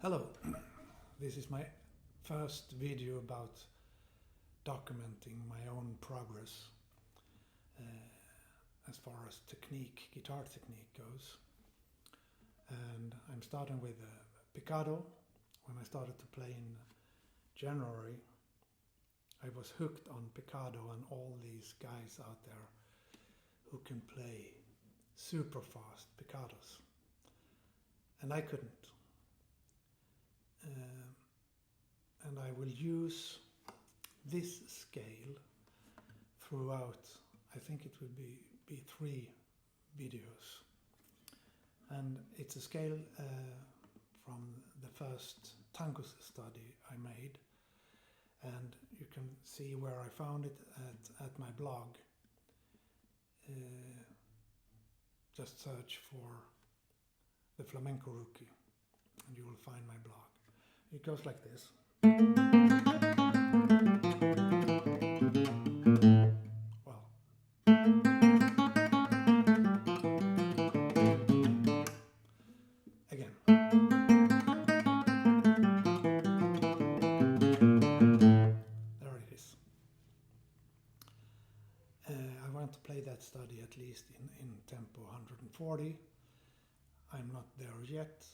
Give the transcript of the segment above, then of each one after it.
Hello, this is my first video about documenting my own progress as far as guitar technique goes. And I'm starting with Picado. When I started to play in January, I was hooked on Picado and all these guys out there who can play super fast Picados. And I couldn't. And I will use this scale throughout, I think it will be 3 videos. And it's a scale from the first tango study I made. And you can see where I found it at my blog. Just search for the Flamenco Rookie and you will find my blog. It goes like this. Well. Again. There it is. I want to play that study at least in tempo 140. I'm not there yet.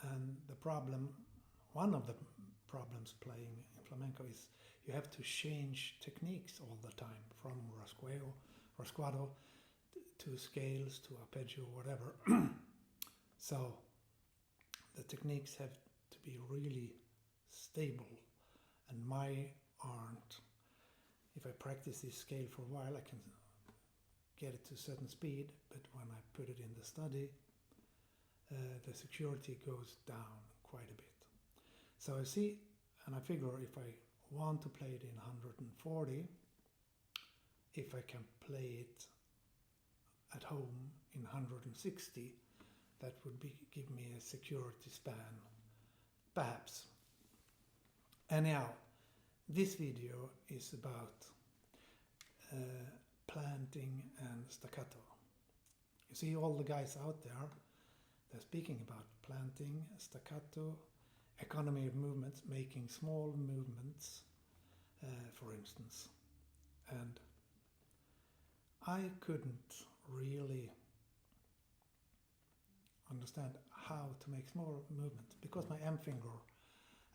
And the problem, one of the problems playing in flamenco is you have to change techniques all the time, from rasguado to scales to arpeggio, whatever. So the techniques have to be really stable, and mine aren't. If I practice this scale for a while, I can get it to a certain speed, but when I put it in the study, the security goes down quite a bit. So I see, and I figure if I want to play it in 140, if I can play it at home in 160, that would give me a security span, perhaps. Anyhow, this video is about planting and staccato. You see all the guys out there, they're speaking about planting, staccato, economy of movements, making small movements, for instance. And I couldn't really understand how to make small movements because my M finger,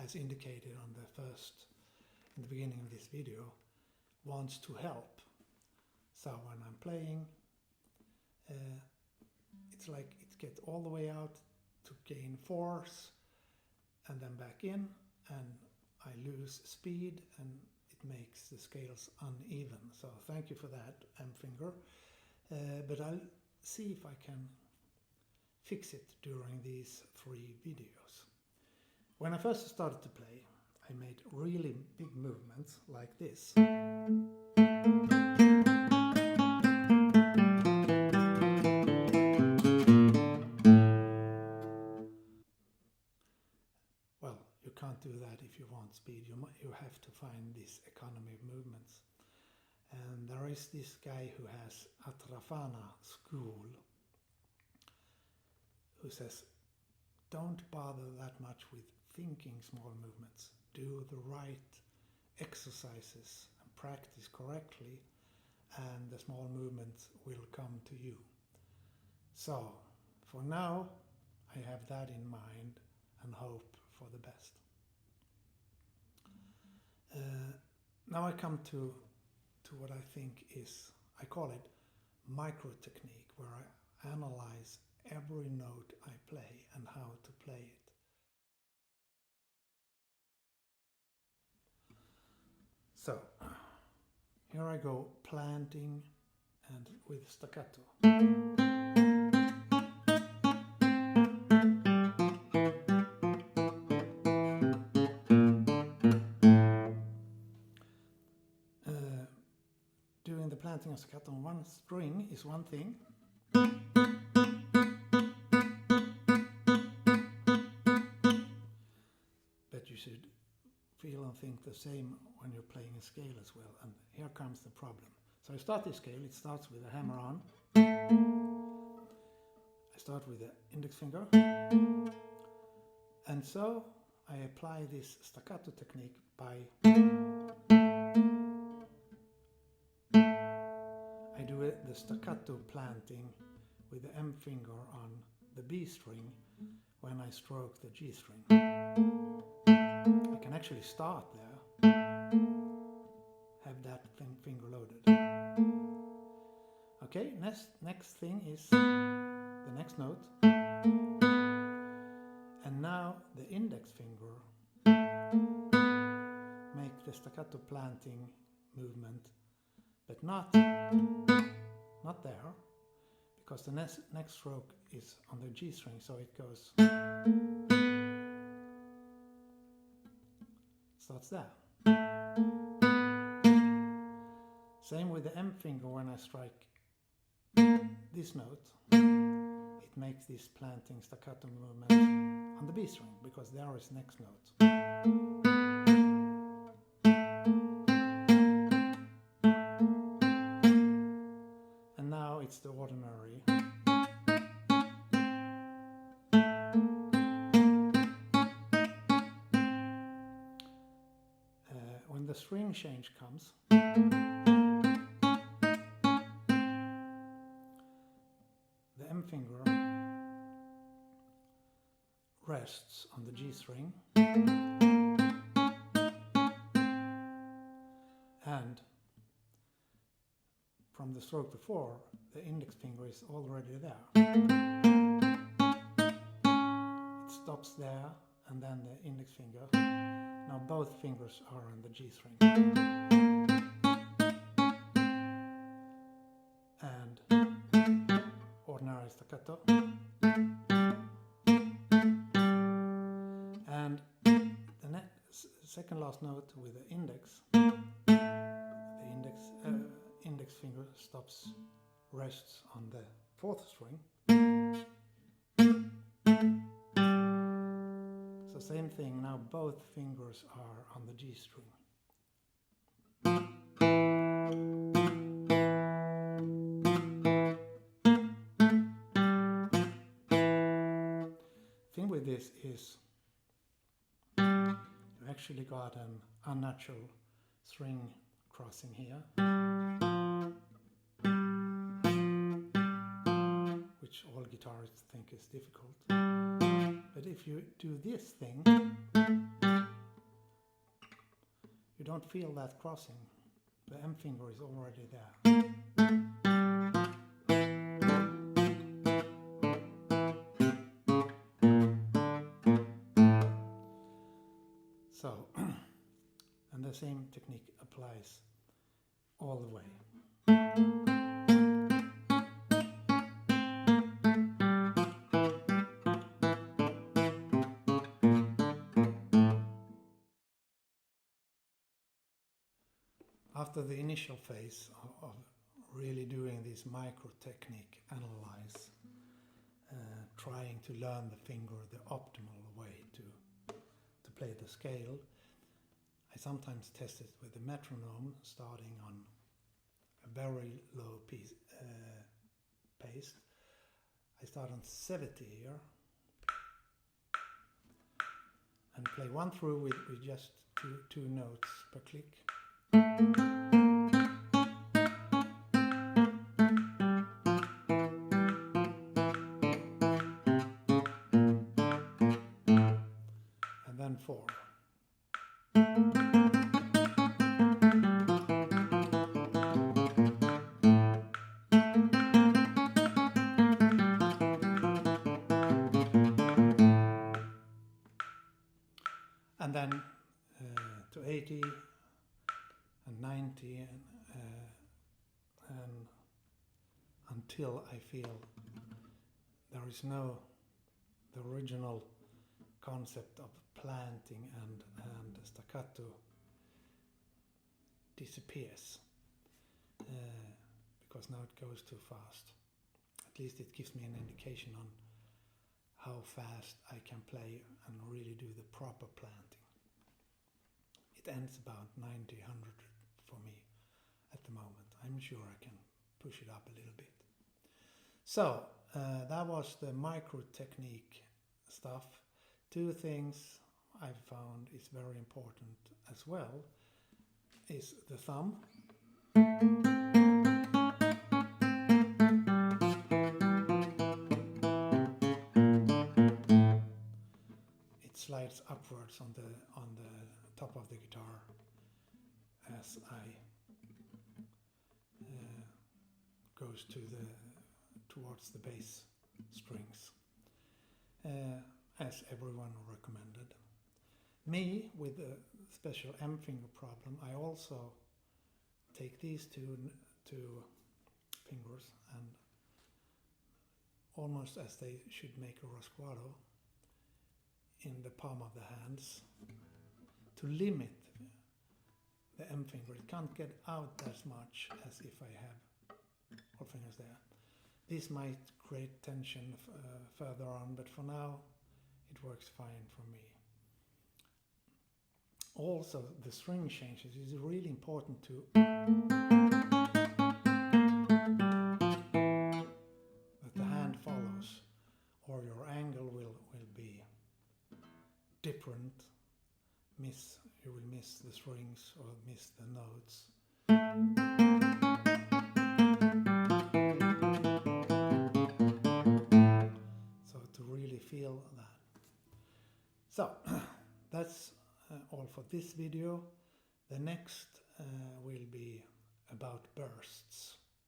as indicated in the beginning of this video, wants to help. So when I'm playing, it's like it gets all the way out to gain force and then back in, and I lose speed and it makes the scales uneven. So thank you for that, M finger. But I'll see if I can fix it during these 3 videos. When I first started to play, I made really big movements like this. Well, you can't do that if you want speed. You have to find this economy of movements. And there is this guy who has Atrafana school who says, don't bother that much with thinking small movements. Do the right exercises and practice correctly, and the small movements will come to you. So, for now, I have that in mind and hope for the best. Now I come to what I think is, I call it micro technique, where I analyze every note I play and how to play it. So, here I go planting and with staccato. Doing the planting and staccato on one string is one thing. But you should feel and think the same when you're playing a scale as well. And here comes the problem. So I start this scale, it starts with a hammer on. I start with the index finger And so I apply this staccato technique by I do the staccato planting with the M finger on the B string when I stroke the G string. I can actually start there, have that finger loaded. Okay, next thing is the next note. And now the index finger make the staccato planting movement, but not there, because the next stroke is on the G string, so it goes, starts there. Same with the M finger when I strike this note, it makes this planting staccato movement on the B string, because there is next note. And now it's the ordinary. When the string change comes, the M finger rests on the G string, and from the stroke before, the index finger is already there. It stops there, and then the index finger. Now both fingers are on the G string. And ordinary staccato. And the second last note with the index, index finger stops, rests on the fourth string. So same thing, now both fingers are on the G string. Thing with this is you actually got an unnatural string crossing here, which all guitarists think is difficult. But if you do this thing, you don't feel that crossing. The M finger is already there. So, and the same technique applies all the way. After the initial phase of really doing this micro technique, analyze, trying to learn the finger the optimal way to play the scale, I sometimes test it with the metronome, starting on a very low pace. I start on 70 here and play one through with just two notes per click. And then 4. And then to 80 and 90 and until I feel there is the original concept of planting and staccato disappears, because now it goes too fast. At least it gives me an indication on how fast I can play and really do the proper planting. It ends about 90, 100 for me at the moment. I'm sure I can push it up a little bit. So that was the micro technique stuff. Two things I've found is very important as well is the thumb. It slides upwards on the top of the guitar as I goes towards the bass strings, as everyone recommended. Me, with a special M finger problem, I also take these two fingers and almost as they should make a rasguado in the palm of the hands to limit the M finger. It can't get out as much as if I have all fingers there. This might create tension further on, but for now it works fine for me. Also, the string changes is really important to that the hand follows, or your angle will be different. You will miss the strings or miss the notes. So to really feel that. So that's all for this video. The next will be about bursts.